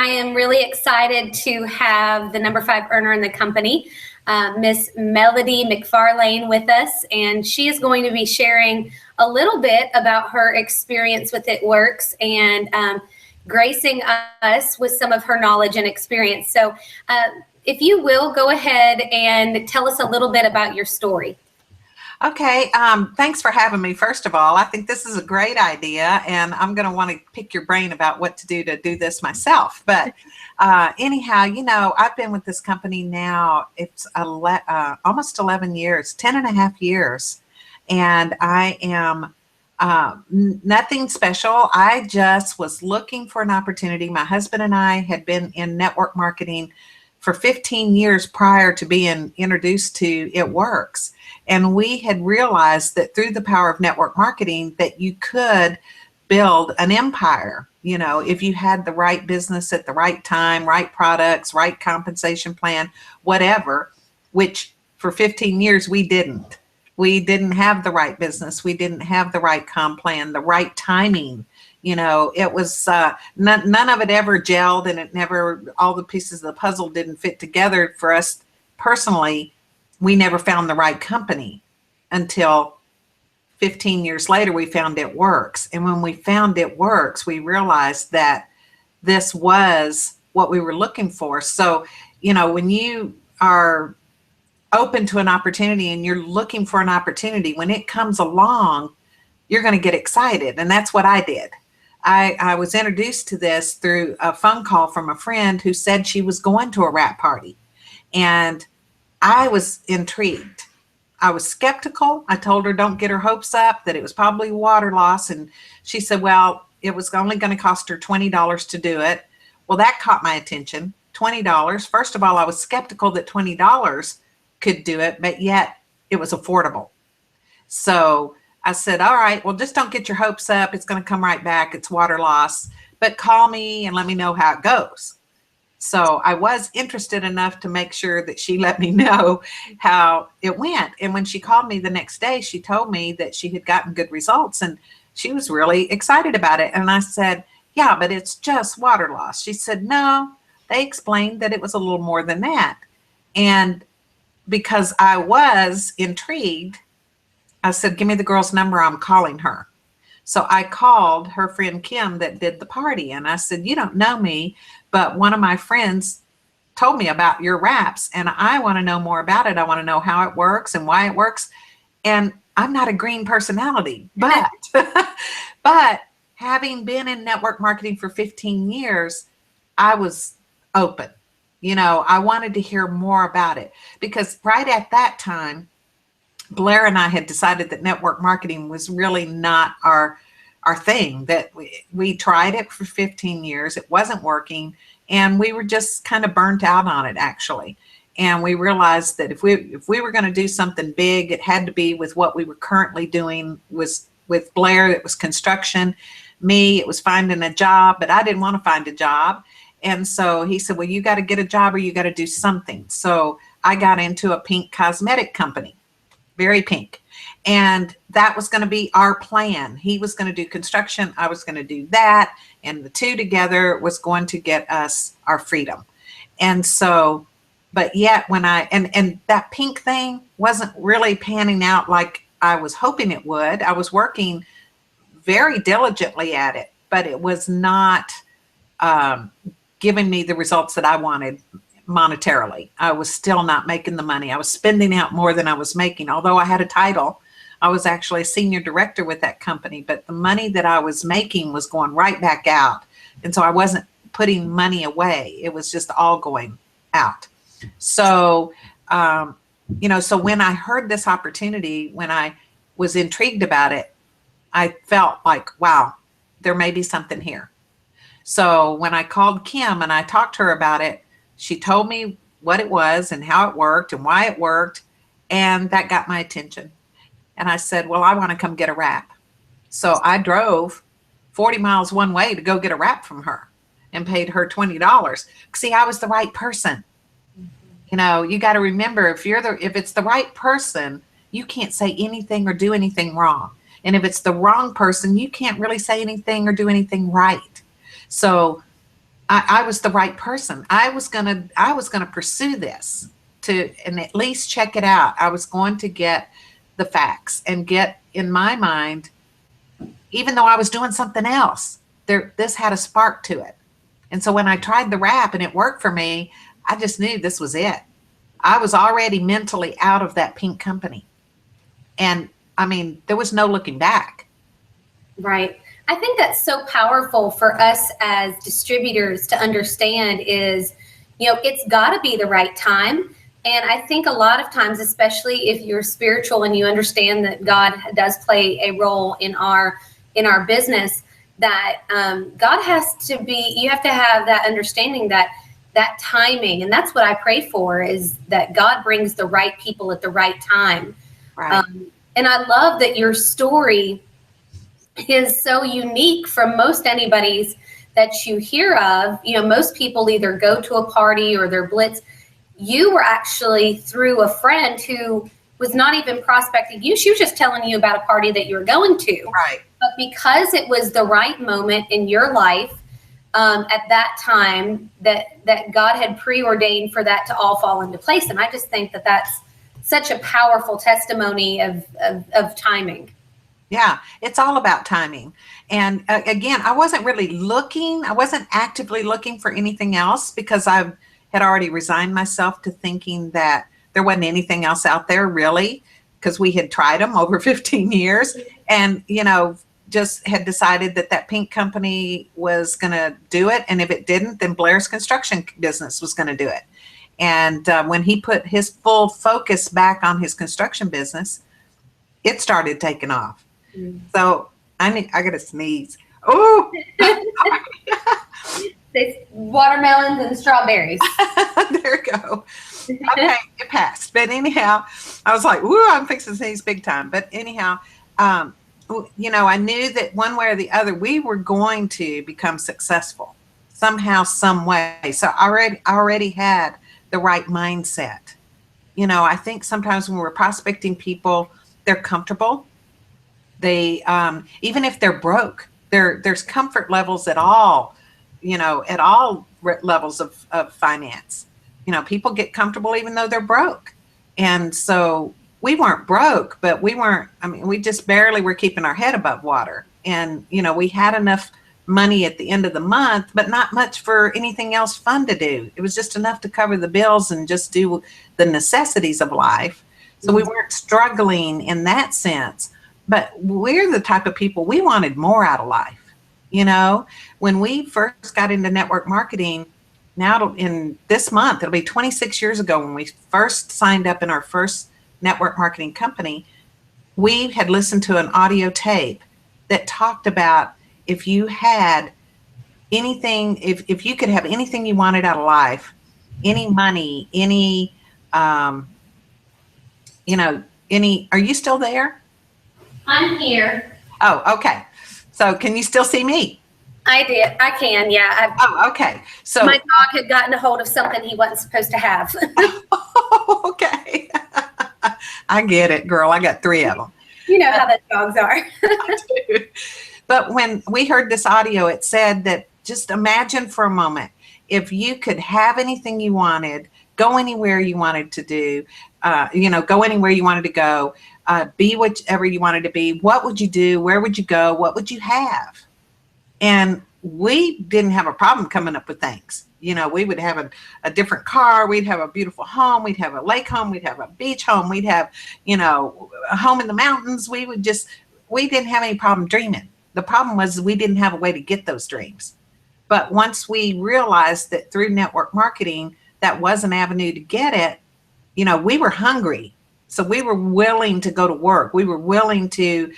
I am really excited to have the number 5 earner in the company, Miss Melody Mcfarlane, with us, and she is going to be sharing a little bit about her experience with It Works and gracing us with some of her knowledge and experience. So if you will, go ahead and tell us a little bit about your story. Okay, thanks for having me. First of all, I think this is a great idea, and I'm going to want to pick your brain about what to do this myself. But anyhow, you know, I've been with this company now, it's almost 11 years, 10 and a half years, and I am nothing special. I just was looking for an opportunity. My husband and I had been in network marketing for 15 years prior to being introduced to It Works. And we had realized that through the power of network marketing that you could build an empire, you know, if you had the right business at the right time, right products, right compensation plan, whatever, which for 15 years we didn't. We didn't have the right business. We didn't have the right comp plan, the right timing. You know, it was none of it ever gelled, and it never, all the pieces of the puzzle didn't fit together for us personally. We never found the right company until 15 years later, we found It Works. And when we found It Works, we realized that this was what we were looking for. So, you know, when you are open to an opportunity and you're looking for an opportunity, when it comes along, you're going to get excited. And that's what I did. I was introduced to this through a phone call from a friend who said she was going to a wrap party. And I was intrigued. I was skeptical. I told her don't get her hopes up, that it was probably water loss. And she said, well, it was only going to cost her $20 to do it. Well, that caught my attention. $20. First of all, I was skeptical that $20 could do it, but yet it was affordable. So I said, all right, well, just don't get your hopes up. It's going to come right back. It's water loss, but call me and let me know how it goes. So I was interested enough to make sure that she let me know how it went. And when she called me the next day, she told me that she had gotten good results and she was really excited about it. And I said, yeah, but it's just water loss. She said, no, they explained that it was a little more than that. And because I was intrigued, I said, give me the girl's number, I'm calling her. So I called her friend Kim that did the party. And I said, you don't know me, but one of my friends told me about your wraps and I want to know more about it. I want to know how it works and why it works. And I'm not a green personality, but, but having been in network marketing for 15 years, I was open. You know, I wanted to hear more about it because right at that time, Blair and I had decided that network marketing was really not our thing, that we tried it for 15 years. It wasn't working. And we were just kind of burnt out on it, actually. And we realized that if we were going to do something big, it had to be with what we were currently doing. Was with Blair, it was construction. Me, it was finding a job, but I didn't want to find a job. And so he said, well, you got to get a job or you got to do something. So I got into a pink cosmetic company. Very pink. And that was going to be our plan. He was going to do construction. I was going to do that. And the two together was going to get us our freedom. And so, but yet when and that pink thing wasn't really panning out like I was hoping it would. I was working very diligently at it, but it was not giving me the results that I wanted. Monetarily, I was still not making the money. I was spending out more than I was making. Although I had a title, I was actually a senior director with that company, but the money that I was making was going right back out. And so I wasn't putting money away. It was just all going out. So, you know, so when I heard this opportunity, when I was intrigued about it, I felt like, wow, there may be something here. So when I called Kim and I talked to her about it, she told me what it was and how it worked and why it worked. And that got my attention. And I said, well, I want to come get a wrap. So I drove 40 miles one way to go get a wrap from her and paid her $20. See, I was the right person. You know, you got to remember, if it's the right person, you can't say anything or do anything wrong. And if it's the wrong person, you can't really say anything or do anything right. So I was the right person. I was gonna pursue this to and at least check it out. I was going to get the facts and get in my mind, even though I was doing something else, this had a spark to it. And so when I tried the wrap and it worked for me, I just knew this was it. I was already mentally out of that pink company. And I mean, there was no looking back. Right. I think that's so powerful for us as distributors to understand is, it's got to be the right time. And I think a lot of times, especially if you're spiritual and you understand that God does play a role in our business, that God has to be, you have to have that understanding that timing. And that's what I pray for, is that God brings the right people at the right time. Right. And I love that your story is so unique from most anybody's that you hear of. Most people either go to a party or they're blitz. You were actually through a friend who was not even prospecting you. She was just telling you about a party that you were going to. Right. But because it was the right moment in your life at that time, that God had preordained for that to all fall into place. And I just think that that's such a powerful testimony of timing. Yeah, it's all about timing. And again, I wasn't really looking, I wasn't actively looking for anything else, because I had already resigned myself to thinking that there wasn't anything else out there really, because we had tried them over 15 years and, just had decided that pink company was going to do it. And if it didn't, then Blair's construction business was going to do it. And when he put his full focus back on his construction business, it started taking off. So I got to sneeze. Oh, It's watermelons and strawberries. there we go. Okay, it passed. But anyhow, I was like, "Ooh, I'm fixing to sneeze big time." But anyhow, I knew that one way or the other, we were going to become successful somehow, some way. So I already had the right mindset. I think sometimes when we're prospecting people, they're comfortable. They, even if they're broke, there's comfort levels at all, at all levels of finance. People get comfortable even though they're broke. And so we weren't broke, but we just barely were keeping our head above water. And, we had enough money at the end of the month, but not much for anything else fun to do. It was just enough to cover the bills and just do the necessities of life. So we weren't struggling in that sense. But we're the type of people, we wanted more out of life. When we first got into network marketing, now in this month, it'll be 26 years ago when we first signed up in our first network marketing company. We had listened to an audio tape that talked about if you had anything, if you could have anything you wanted out of life, any money, are you still there? I'm here. Oh, okay. So can you still see me? I can, yeah. Okay. So my dog had gotten a hold of something he wasn't supposed to have. Okay. I get it, girl. I got 3 of them. You know how the dogs are. But when we heard this audio, it said that just imagine for a moment, if you could have anything you wanted, go anywhere you wanted to do, go anywhere you wanted to go, be whichever you wanted to be, what would you do? Where would you go? What would you have? And we didn't have a problem coming up with things. We would have a different car. We'd have a beautiful home. We'd have a lake home. We'd have a beach home. We'd have, a home in the mountains. We didn't have any problem dreaming. The problem was we didn't have a way to get those dreams. But once we realized that through network marketing, that was an avenue to get it, we were hungry. So we were willing to go to work. We were willing to,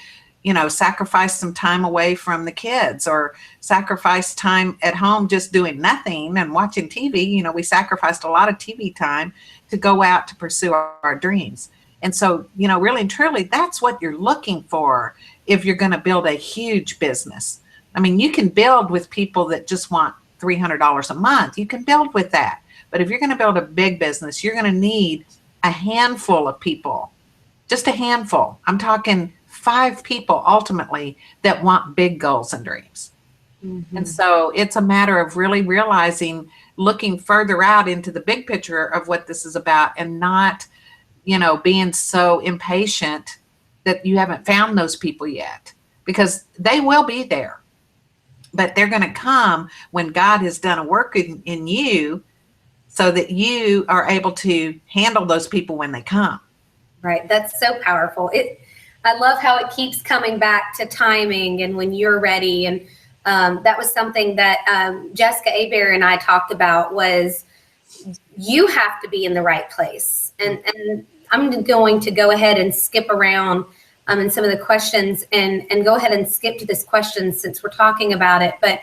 sacrifice some time away from the kids or sacrifice time at home just doing nothing and watching TV. We sacrificed a lot of TV time to go out to pursue our dreams. And so, really and truly, that's what you're looking for if you're going to build a huge business. I mean, you can build with people that just want $300 a month. You can build with that. But if you're going to build a big business, you're going to need a handful of people, just a handful. I'm talking 5 people ultimately that want big goals and dreams. And so it's a matter of really realizing, looking further out into the big picture of what this is about, and not, being so impatient that you haven't found those people yet, because they will be there, but they're going to come when God has done a work in you, so that you are able to handle those people when they come. Right. That's so powerful. I love how it keeps coming back to timing and when you're ready. And that was something that Jessica Aber and I talked about, was you have to be in the right place. And I'm going to go ahead and skip around in some of the questions and go ahead and skip to this question since we're talking about it. But,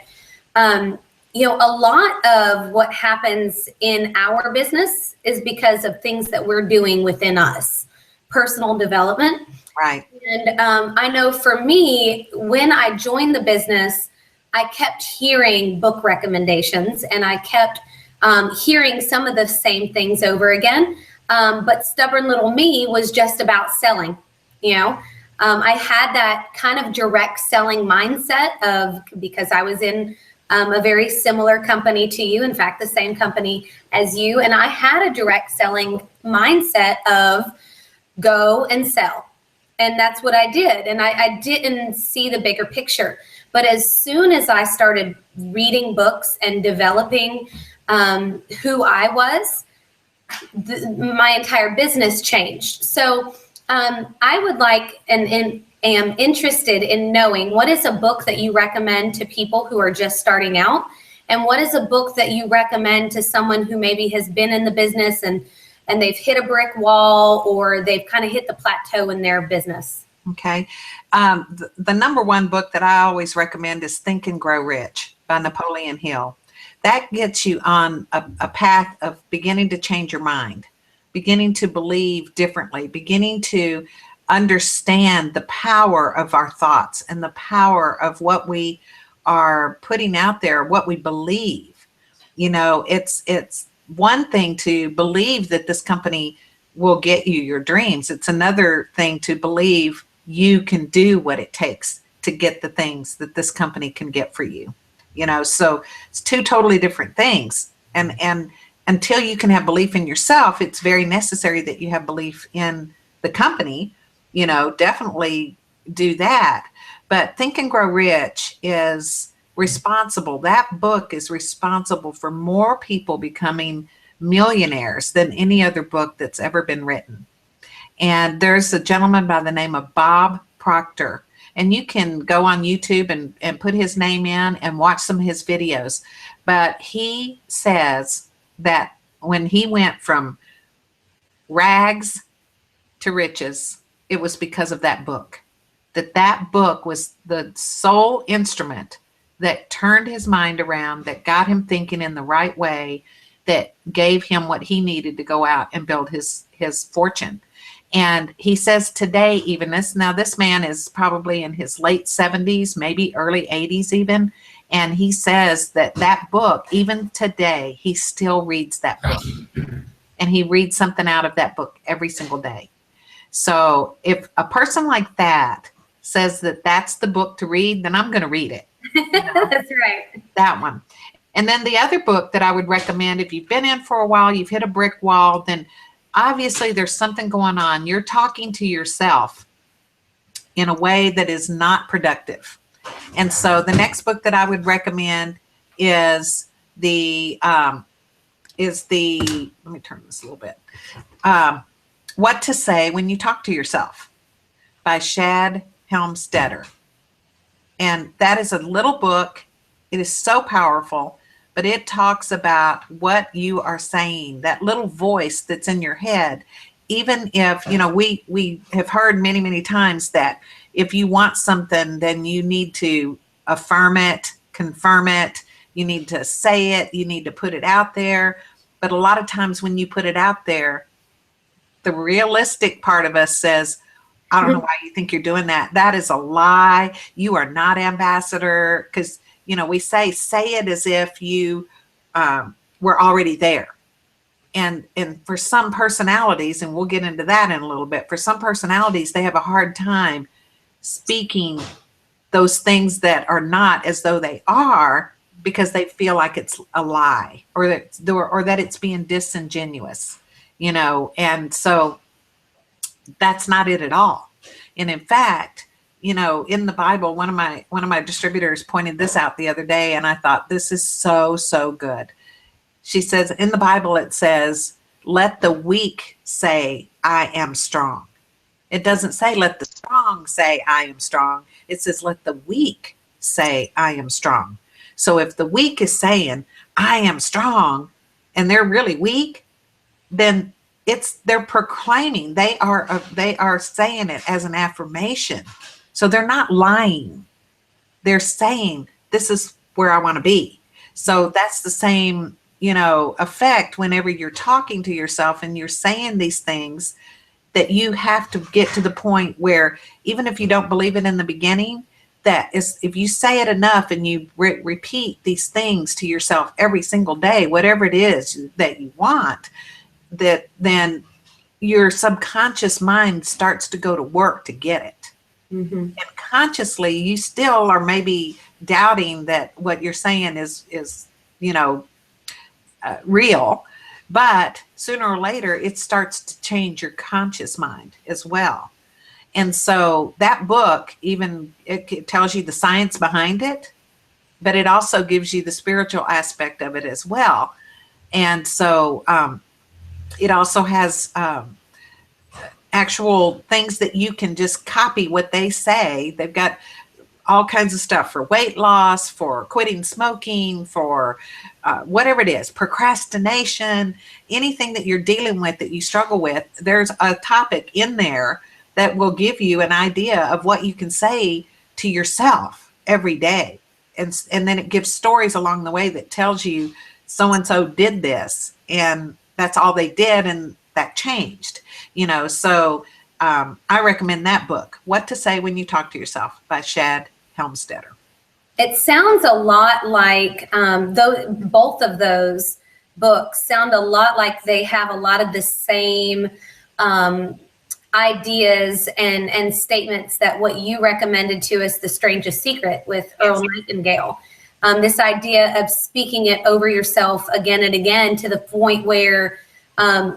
a lot of what happens in our business is because of things that we're doing within us, personal development. Right. And I know for me, when I joined the business, I kept hearing book recommendations, and I kept hearing some of the same things over again. But stubborn little me was just about selling. I had that kind of direct selling mindset because I was in a very similar company to you, in fact, the same company as you. And I had a direct selling mindset of go and sell. And that's what I did. And I didn't see the bigger picture. But as soon as I started reading books and developing who I was, my entire business changed. So I would like and am interested in knowing, what is a book that you recommend to people who are just starting out? And what is a book that you recommend to someone who maybe has been in the business and they've hit a brick wall, or they've kind of hit the plateau in their business? Okay. The number one book that I always recommend is Think and Grow Rich by Napoleon Hill. That gets you on a path of beginning to change your mind, beginning to believe differently, beginning to understand the power of our thoughts and the power of what we are putting out there, what we believe. It's one thing to believe that this company will get you your dreams. It's another thing to believe you can do what it takes to get the things that this company can get for you. So it's two totally different things. And until you can have belief in yourself, it's very necessary that you have belief in the company. Definitely do that. But Think and Grow Rich is responsible. That book is responsible for more people becoming millionaires than any other book that's ever been written. And there's a gentleman by the name of Bob Proctor, and you can go on YouTube and put his name in and watch some of his videos. But he says that when he went from rags to riches, it was because of that book. That book was the sole instrument that turned his mind around, that got him thinking in the right way, that gave him what he needed to go out and build his fortune. And he says today, even this man is probably in his late 70s, maybe early 80s even. And he says that book, even today, he still reads that book. And he reads something out of that book every single day. So if a person like that says that that's the book to read, then I'm going to read it. That's right. That one. And then the other book that I would recommend, if you've been in for a while, you've hit a brick wall, then obviously there's something going on. You're talking to yourself in a way that is not productive. And so the next book that I would recommend is let me turn this a little bit. What to Say When You Talk to Yourself by Shad Helmstetter. And that is a little book. It is so powerful, but it talks about what you are saying, that little voice that's in your head. Even if, we have heard many, many times that if you want something, then you need to affirm it, confirm it. You need to say it. You need to put it out there. But a lot of times when you put it out there, the realistic part of us says, I don't know why you think you're doing that. That is a lie. You are not ambassador. Because, we say it as if you were already there. And for some personalities, and we'll get into that in a little bit, for some personalities, they have a hard time speaking those things that are not as though they are, because they feel like it's a lie, or that it's being disingenuous, and so that's not it at all. And in fact, in the Bible, one of my distributors pointed this out the other day, and I thought, this is so good. She says, in the Bible it says, let the weak say I am strong. It doesn't say let the strong say I am strong. It says let the weak say I am strong. So if the weak is saying I am strong and they're really weak, then they're proclaiming, they are saying it as an affirmation. So they're not lying. They're saying, this is where I want to be. So that's the same, effect whenever you're talking to yourself and you're saying these things, that you have to get to the point where, even if you don't believe it in the beginning, that is, if you say it enough and you repeat these things to yourself every single day, whatever it is that you want, that then your subconscious mind starts to go to work to get it. Mm-hmm. And consciously, you still are maybe doubting that what you're saying is real, but sooner or later it starts to change your conscious mind as well. And so that book, even it tells you the science behind it, but it also gives you the spiritual aspect of it as well. And so it also has actual things that you can just copy what they say. They've got all kinds of stuff for weight loss, for quitting smoking, for whatever it is, procrastination, anything that you're dealing with that you struggle with. There's a topic in there that will give you an idea of what you can say to yourself every day. And then it gives stories along the way that tells you so-and-so did this and that's all they did and that changed, So I recommend that book, What to Say When You Talk to Yourself, by Shad Helmstetter. It sounds a lot like both of those books sound a lot like they have a lot of the same ideas and statements that what you recommended to us, The Strangest Secret with Earl Nightingale. This idea of speaking it over yourself again and again to the point where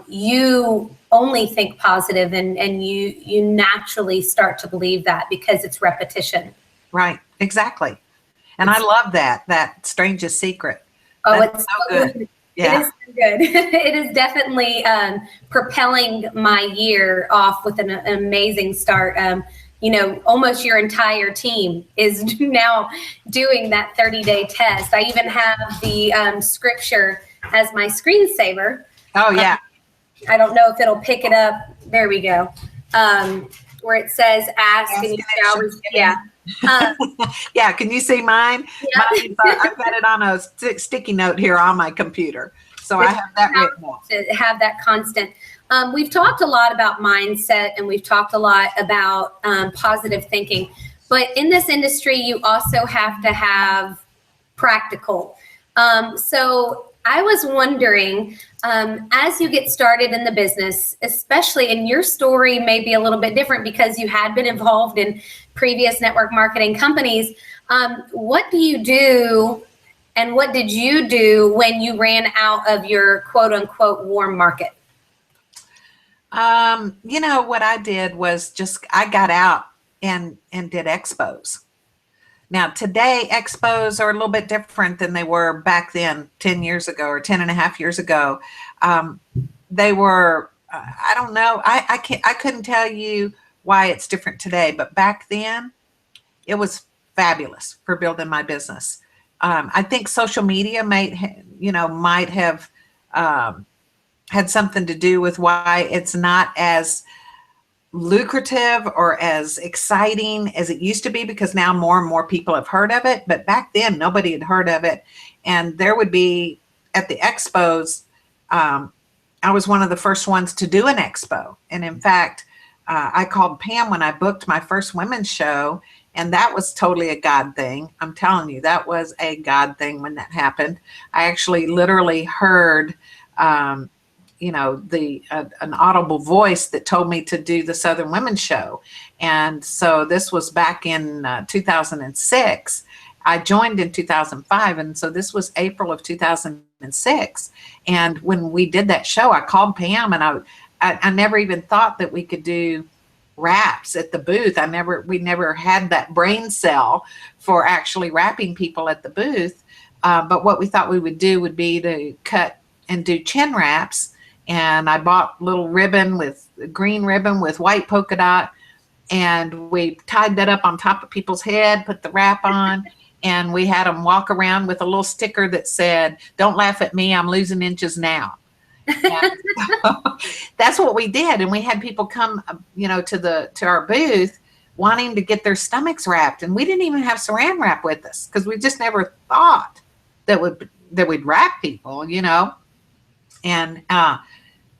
you only think positive and you naturally start to believe that because it's repetition. Right, exactly. And I love that Strangest Secret. Oh, it's so good. Yeah. It is so good. It is definitely propelling my year off with an amazing start. Almost your entire team is now doing that 30-day test. I even have the scripture as my screensaver. Oh, yeah. I don't know if it'll pick it up. There we go. Where it says, ask and you shall receive. Yeah. Yeah, can you see mine? Yeah. I've got it on a sticky note here on my computer. So I have that written down. To have that constant. We've talked a lot about mindset and we've talked a lot about positive thinking. But in this industry, you also have to have practical. So I was wondering, as you get started in the business, especially in your story may be a little bit different because you had been involved in previous network marketing companies. What do you do and what did you do when you ran out of your quote unquote warm market? What I did was I got out and did expos. Now, today, expos are a little bit different than they were back then, 10 years ago or 10 and a half years ago. They were, I don't know, I couldn't tell you why it's different today, but back then it was fabulous for building my business. I think social media might have had something to do with why it's not as lucrative or as exciting as it used to be, because now more and more people have heard of it. But back then, nobody had heard of it. And there would be at the expos, I was one of the first ones to do an expo. And in fact, I called Pam when I booked my first women's show, and that was totally a God thing. I'm telling you, that was a God thing when that happened. I actually literally heard an audible voice that told me to do the Southern Women's Show. And so this was back in 2006. I joined in 2005. And so this was April of 2006. And when we did that show, I called Pam, and I never even thought that we could do raps at the booth. We never had that brain cell for actually rapping people at the booth. But what we thought we would do would be to cut and do chin wraps. And I bought little green ribbon with white polka dot, and we tied that up on top of people's head, put the wrap on, and we had them walk around with a little sticker that said, "Don't laugh at me, I'm losing inches now." And that's what we did. And we had people come, to our booth wanting to get their stomachs wrapped. And we didn't even have saran wrap with us, because we just never thought that we'd wrap people, And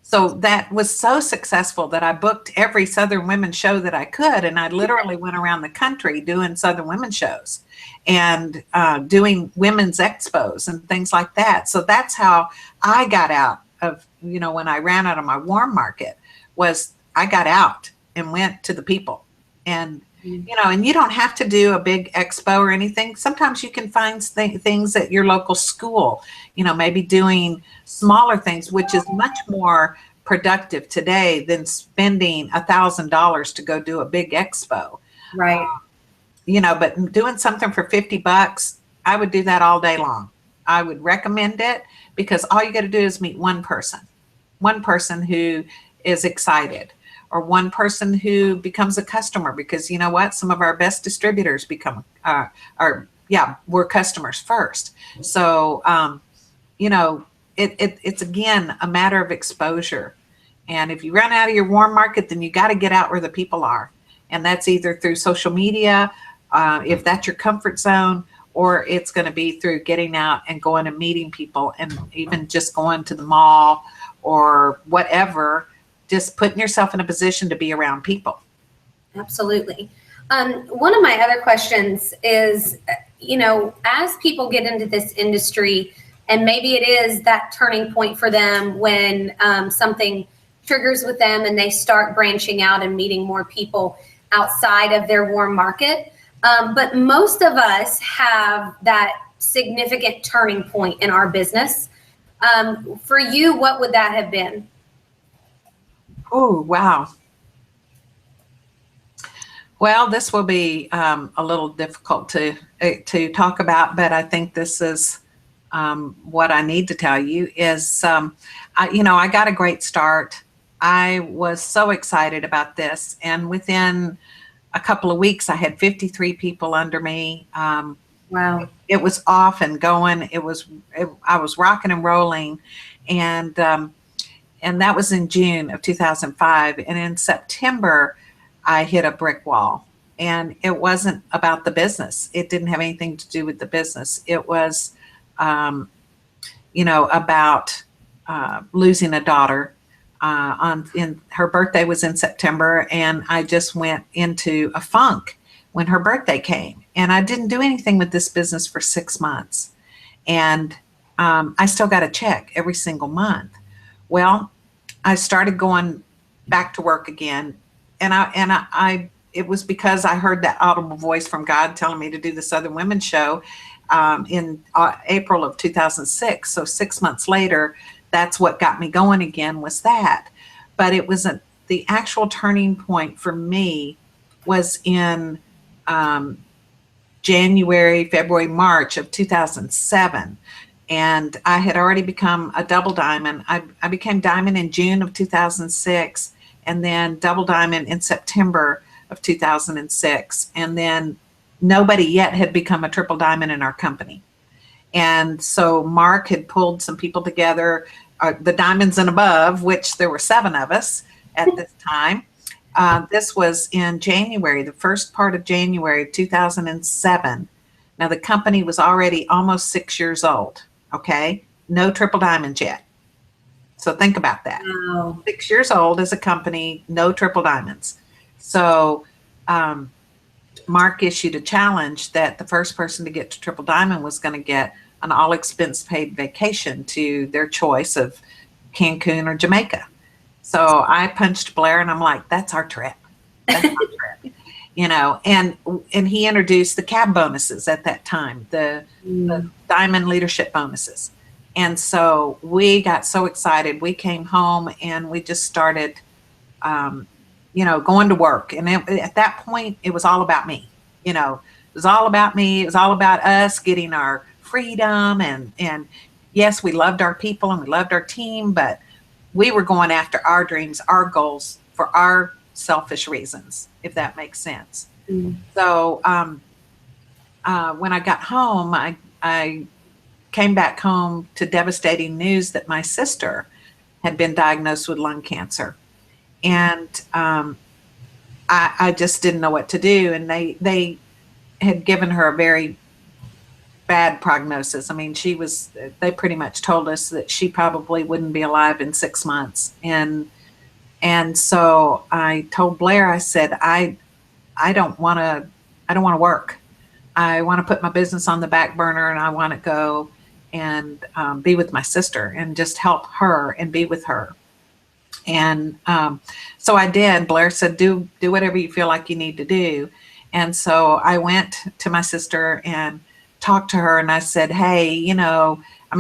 so that was so successful that I booked every Southern Women's show that I could. And I literally went around the country doing Southern Women's shows and doing women's expos and things like that. So that's how I got out of, when I ran out of my warm market, was I got out and went to the people. And, and you don't have to do a big expo or anything. Sometimes you can find things at your local school, maybe doing smaller things, which is much more productive today than spending $1,000 to go do a big expo. Right. But doing something for $50, I would do that all day long. I would recommend it, because all you got to do is meet one person who is excited, or one person who becomes a customer, because you know what? Some of our best distributors we're customers first. So, it's again a matter of exposure. And if you run out of your warm market, then you got to get out where the people are. And that's either through social media, if that's your comfort zone, or it's going to be through getting out and going and meeting people, and even just going to the mall or whatever, just putting yourself in a position to be around people. Absolutely. One of my other questions is, as people get into this industry, and maybe it is that turning point for them when something triggers with them and they start branching out and meeting more people outside of their warm market. But most of us have that significant turning point in our business. For you, what would that have been? Oh, wow. Well, this will be a little difficult to talk about, but I think this is what I need to tell you is, I got a great start. I was so excited about this, and within a couple of weeks, I had 53 people under me. Wow. It was off and going. I was rocking and rolling, and that was in June of 2005. And in September, I hit a brick wall, and it wasn't about the business. It didn't have anything to do with the business. It was, about losing a daughter. Her birthday was in September, and I just went into a funk when her birthday came, and I didn't do anything with this business for 6 months, and I still got a check every single month. Well, I started going back to work again, and I it was because I heard that audible voice from God telling me to do the Southern Women's Show in April of 2006. So 6 months later, that's what got me going again, was that. But it wasn't the actual turning point for me was in January, February, March of 2007. And I had already become a double diamond. I became diamond in June of 2006, and then double diamond in September of 2006. And then nobody yet had become a triple diamond in our company. And so Mark had pulled some people together, the diamonds and above, which there were 7 of us at this time. This was in January, the first part of January 2007. Now the company was already almost 6 years old. Okay, no triple diamonds yet. So think about that. Wow. 6 years old as a company, no triple diamonds. So Mark issued a challenge that the first person to get to triple diamond was going to get an all expense paid vacation to their choice of Cancun or Jamaica. So I punched Blair and I'm like, that's our trip. That's our trip. And he introduced the cab bonuses at that time, the diamond leadership bonuses. And so we got so excited. We came home and we just started, going to work. And at that point, it was all about me. It was all about me. It was all about us getting our freedom. And yes, we loved our people and we loved our team, but we were going after our dreams, our goals for our selfish reasons, if that makes sense. So when I got home, I came back home to devastating news that my sister had been diagnosed with lung cancer. And I just didn't know what to do. And they had given her a very bad prognosis. I mean, they pretty much told us that she probably wouldn't be alive in 6 months. And so I told Blair, I said, I don't want to work. I want to put my business on the back burner and I want to go and be with my sister and just help her and be with her. And so I did. Blair said, do whatever you feel like you need to do. And so I went to my sister and talked to her and I said, hey,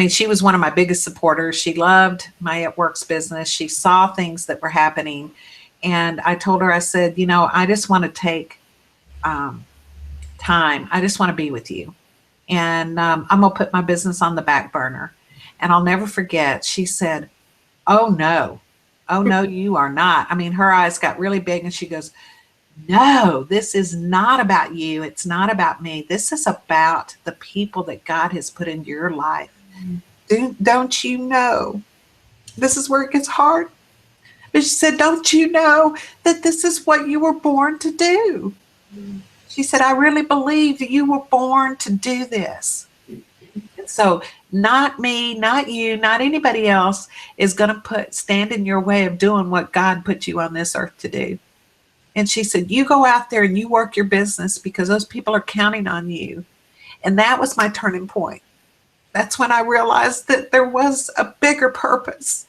she was one of my biggest supporters. She loved my It Works business. She saw things that were happening. And I told her, I said, I just want to take time. I just want to be with you. And I'm going to put my business on the back burner. And I'll never forget, she said, oh no, you are not. I mean, her eyes got really big and she goes, no, this is not about you. It's not about me. This is about the people that God has put into your life. Don't you know? This is where it gets hard. But she said, don't you know that this is what you were born to do? She said, I really believe that you were born to do this. And so not me, not you, not anybody else is going to stand in your way of doing what God put you on this earth to do. And she said, you go out there and you work your business because those people are counting on you. And that was my turning point. That's when I realized that there was a bigger purpose.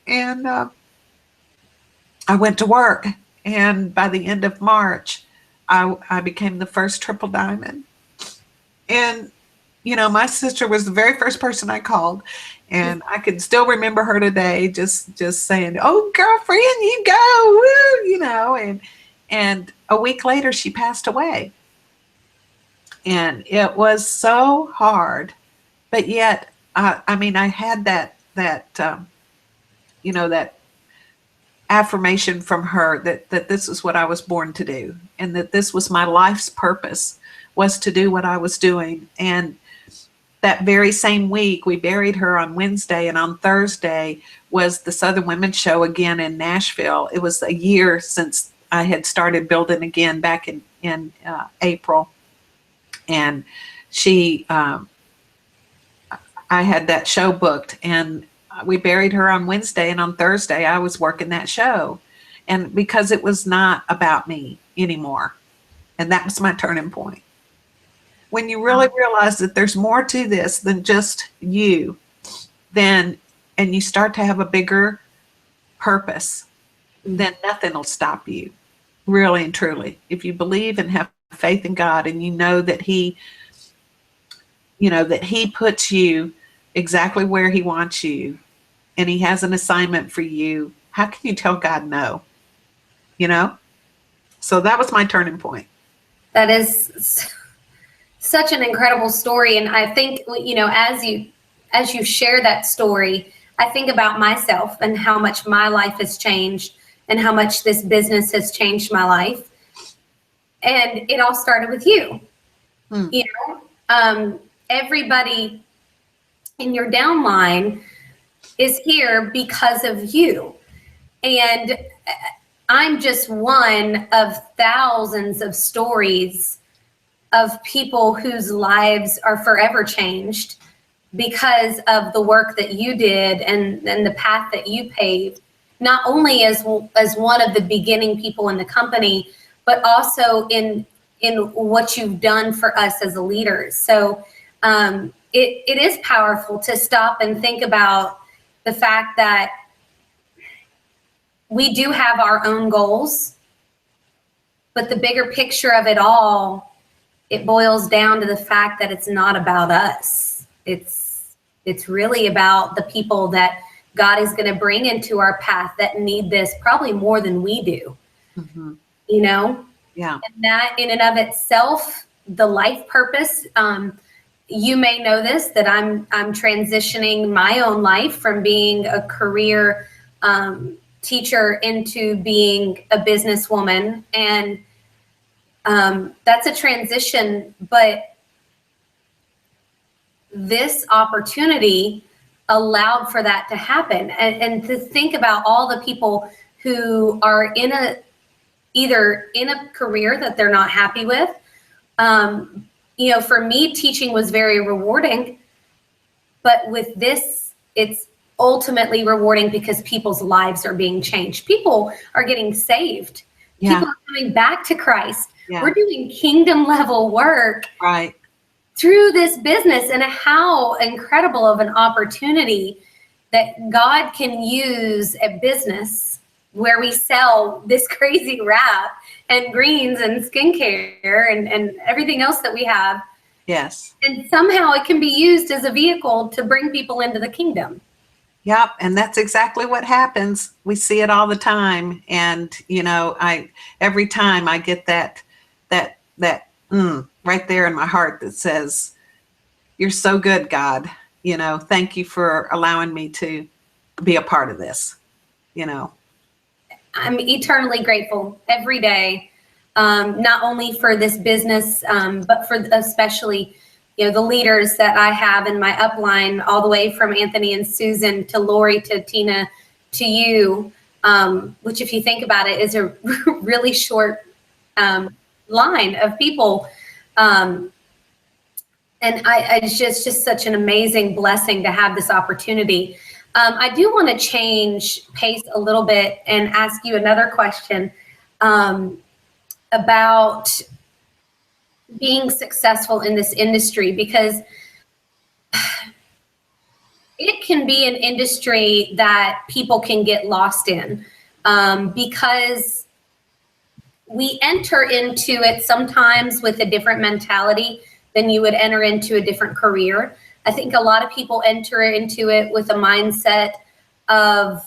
And I went to work. And by the end of March, I became the first triple diamond. And, my sister was the very first person I called. And I can still remember her today just saying, oh, girlfriend, you go, woo, and a week later, she passed away. And it was so hard. But yet, I had that affirmation from her that this is what I was born to do. And that this was my life's purpose, was to do what I was doing. And that very same week, we buried her on Wednesday. And on Thursday was the Southern Women's Show again in Nashville. It was a year since I had started building again back in April. And I had that show booked and we buried her on Wednesday, and on Thursday I was working that show. And because it was not about me anymore. And that was my turning point. When you really realize that there's more to this than just you, and you start to have a bigger purpose, then nothing will stop you, really and truly. If you believe and have faith in God and you know that He puts you exactly where He wants you and He has an assignment for you, how can you tell God no? So that was my turning point. That is such an incredible story. And I think, as you share that story, I think about myself and how much my life has changed and how much this business has changed my life. And it all started with you. Everybody in your downline is here because of you. And I'm just one of thousands of stories of people whose lives are forever changed because of the work that you did and the path that you paved, not only as one of the beginning people in the company, but also in what you've done for us as leaders. So it is powerful to stop and think about the fact that we do have our own goals, but the bigger picture of it all, it boils down to the fact that it's not about us. It's really about the people that God is going to bring into our path that need this probably more than we do. Mm-hmm. You know? Yeah. And that in and of itself, the life purpose, you may know this, that I'm transitioning my own life from being a career teacher into being a businesswoman. And that's a transition, but this opportunity allowed for that to happen. And to think about all the people who are either in a career that they're not happy with. For me, teaching was very rewarding, but with this, it's ultimately rewarding because people's lives are being changed. People are getting saved. Yeah. People are coming back to Christ. Yeah. We're doing kingdom level work Right. through this business, and how incredible of an opportunity that God can use a business where we sell this crazy wrap and greens and skincare and everything else that we have. Yes. And somehow it can be used as a vehicle to bring people into the kingdom. Yep. And that's exactly what happens. We see it all the time. And, every time I get that right there in my heart that says, you're so good, God. Thank you for allowing me to be a part of this. I'm eternally grateful every day, not only for this business, but for especially, the leaders that I have in my upline, all the way from Anthony and Susan to Lori to Tina to you, which, if you think about it, is a really short line of people. And it's just such an amazing blessing to have this opportunity. I do want to change pace a little bit and ask you another question about being successful in this industry, because it can be an industry that people can get lost in, because we enter into it sometimes with a different mentality than you would enter into a different career. I think a lot of people enter into it with a mindset of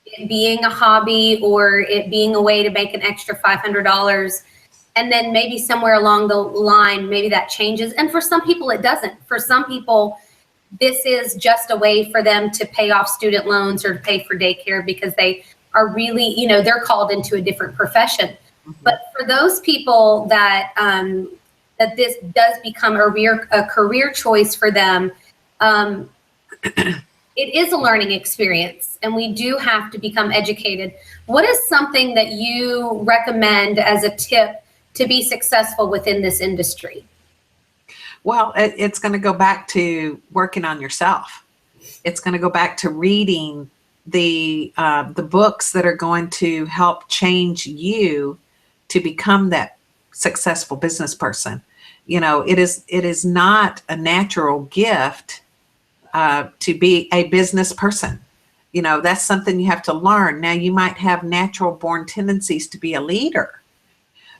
it being a hobby or it being a way to make an extra $500. And then maybe somewhere along the line, maybe that changes. And for some people, it doesn't. For some people, this is just a way for them to pay off student loans or to pay for daycare, because they are really, they're called into a different profession. Mm-hmm. But for those people that that this does become a career choice for them, it is a learning experience, and we do have to become educated. What is something that you recommend as a tip to be successful within this industry? Well, it's going to go back to working on yourself. It's going to go back to reading the books that are going to help change you to become that successful business person. It is not a natural gift to be a business person. That's something you have to learn. Now, you might have natural born tendencies to be a leader,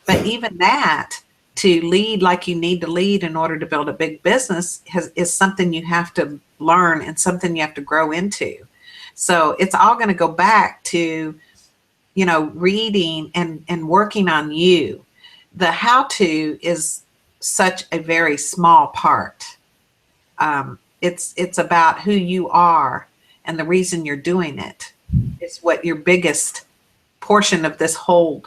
but even that, to lead like you need to lead in order to build a big business is something you have to learn and something you have to grow into. So it's all going to go back to, reading and working on you. The how-to is such a very small part. It's about who you are, and the reason you're doing it is what your biggest portion of this whole,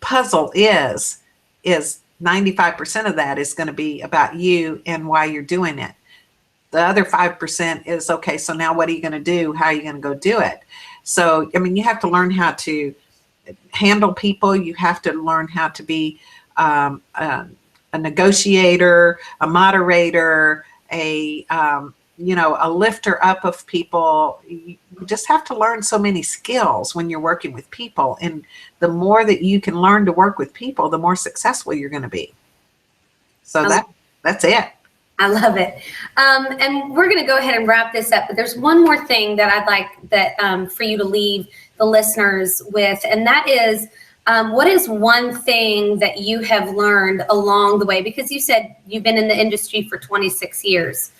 puzzle is 95% of that is going to be about you and why you're doing it. The other 5% is, okay, so now what are you going to do? How are you going to go do it? So, you have to learn how to handle people. You have to learn how to be a negotiator, a moderator, a lifter up of people. You just have to learn so many skills when you're working with people. And the more that you can learn to work with people, the more successful you're going to be. So that's it. I love it. And we're going to go ahead and wrap this up. But there's one more thing that I'd like that for you to leave the listeners with, and that is, what is one thing that you have learned along the way? Because you said you've been in the industry for 26 years.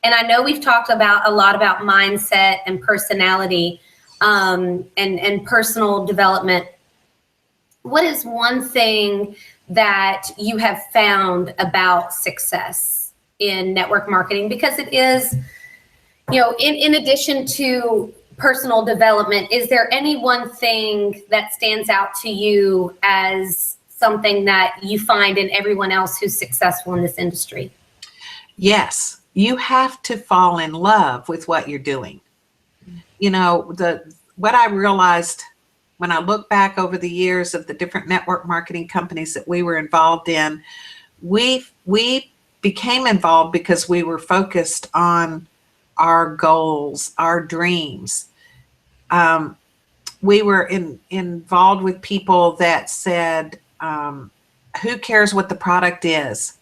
And I know we've talked about a lot about mindset and personality and personal development. What is one thing that you have found about success in network marketing? Because it is, in addition to personal development, is there any one thing that stands out to you as something that you find in everyone else who's successful in this industry? Yes, you have to fall in love with what you're doing. What I realized when I look back over the years of the different network marketing companies that we were involved in, we became involved because we were focused on our goals, our dreams. We were involved with people that said, who cares what the product is?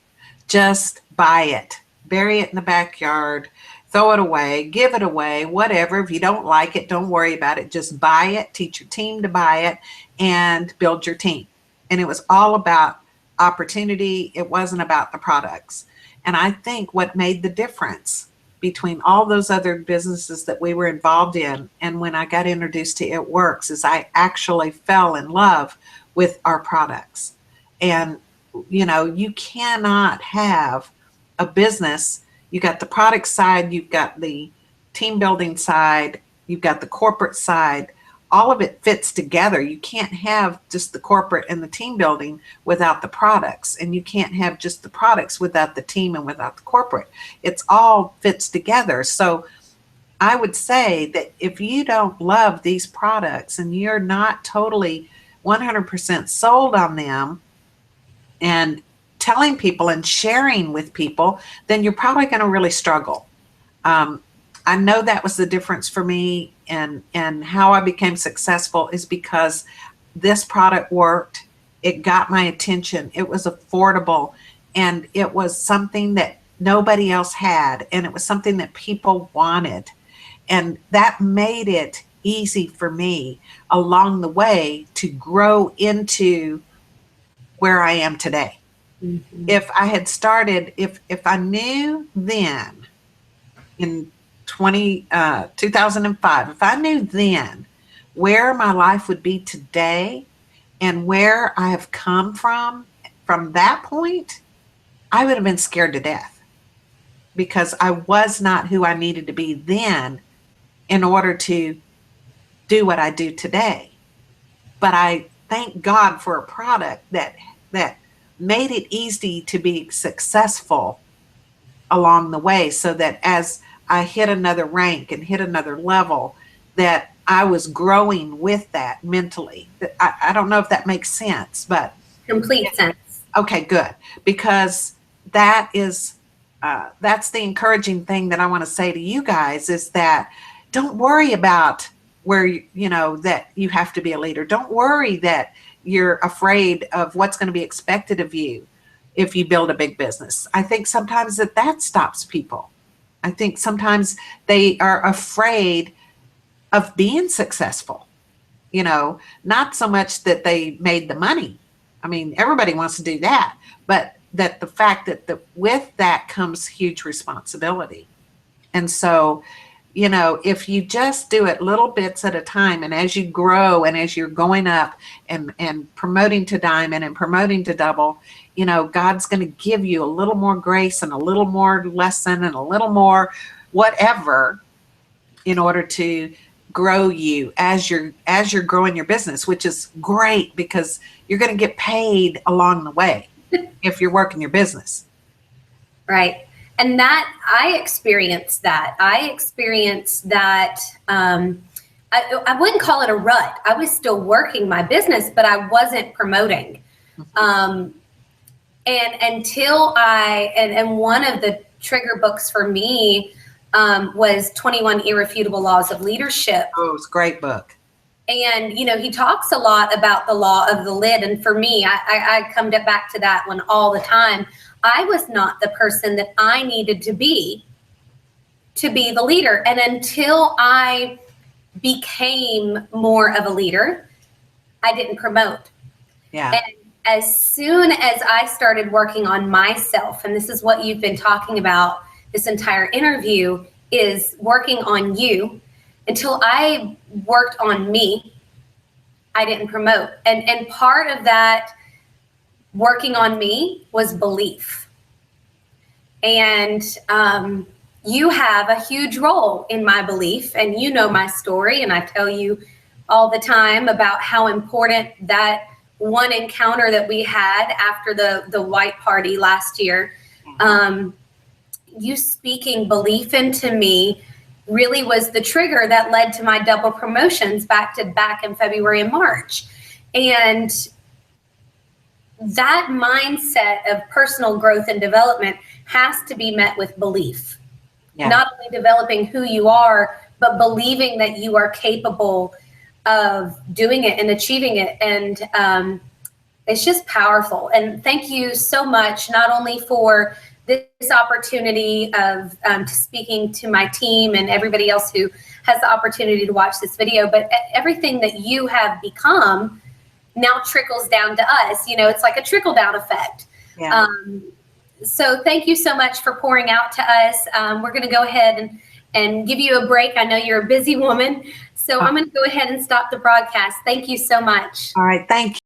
Just buy it, bury it in the backyard, throw it away, give it away, whatever. If you don't like it, don't worry about it. Just buy it, teach your team to buy it, and build your team. And it was all about opportunity. It wasn't about the products. And I think what made the difference between all those other businesses that we were involved in and when I got introduced to It Works is I actually fell in love with our products. And, you cannot have a business. You got the product side, you've got the team building side, you've got the corporate side. All of it fits together. You can't have just the corporate and the team building without the products, and you can't have just the products without the team and without the corporate. It's all fits together. So I would say that if you don't love these products and you're not totally 100% sold on them and telling people and sharing with people, then you're probably going to really struggle. I know that was the difference for me, and how I became successful is because this product worked. It got my attention. It was affordable, and it was something that nobody else had, and it was something that people wanted. And that made it easy for me along the way to grow into where I am today. Mm-hmm. If I had started, if I knew then in 2005, if I knew then where my life would be today and where I have come from that point, I would have been scared to death because I was not who I needed to be then in order to do what I do today. But I thank God for a product that made it easy to be successful along the way, so that as I hit another rank and hit another level, that I was growing with that mentally. I don't know if that makes sense, but complete sense. Okay, good. Because that is, that's the encouraging thing that I want to say to you guys is that don't worry about where, that you have to be a leader. Don't worry that you're afraid of what's going to be expected of you if you build a big business. I think sometimes that stops people. I think sometimes they are afraid of being successful, not so much that they made the money. I mean, everybody wants to do that, but that the fact that with that comes huge responsibility. And so, if you just do it little bits at a time, and as you grow and as you're going up and promoting to diamond and promoting to double, God's going to give you a little more grace and a little more lesson and a little more whatever in order to grow you as you're growing your business, which is great because you're going to get paid along the way if you're working your business. Right. And that I experienced that. I wouldn't call it a rut. I was still working my business, but I wasn't promoting. And until and one of the trigger books for me was 21 Irrefutable Laws of Leadership. Oh, it's a great book. And, he talks a lot about the law of the lid. And for me, I come back to that one all the time. I was not the person that I needed to be the leader. And until I became more of a leader, I didn't promote. Yeah. And as soon as I started working on myself, and this is what you've been talking about this entire interview, is working on you. Until I worked on me, I didn't promote. And part of that working on me was belief. And you have a huge role in my belief, and you know my story, and I tell you all the time about how important that one encounter that we had after the white party last year, you speaking belief into me really was the trigger that led to my double promotions back to back in February and March. And that mindset of personal growth and development has to be met with belief. Yeah. Not only developing who you are, but believing that you are capable of doing it and achieving it. And it's just powerful. And thank you so much, not only for this opportunity of speaking to my team and everybody else who has the opportunity to watch this video, but everything that you have become now trickles down to us. You know, it's like a trickle down effect. Yeah. So thank you so much for pouring out to us. We're going to go ahead and give you a break. I know you're a busy woman, so I'm going to go ahead and stop the broadcast. Thank you so much. All right. Thank you.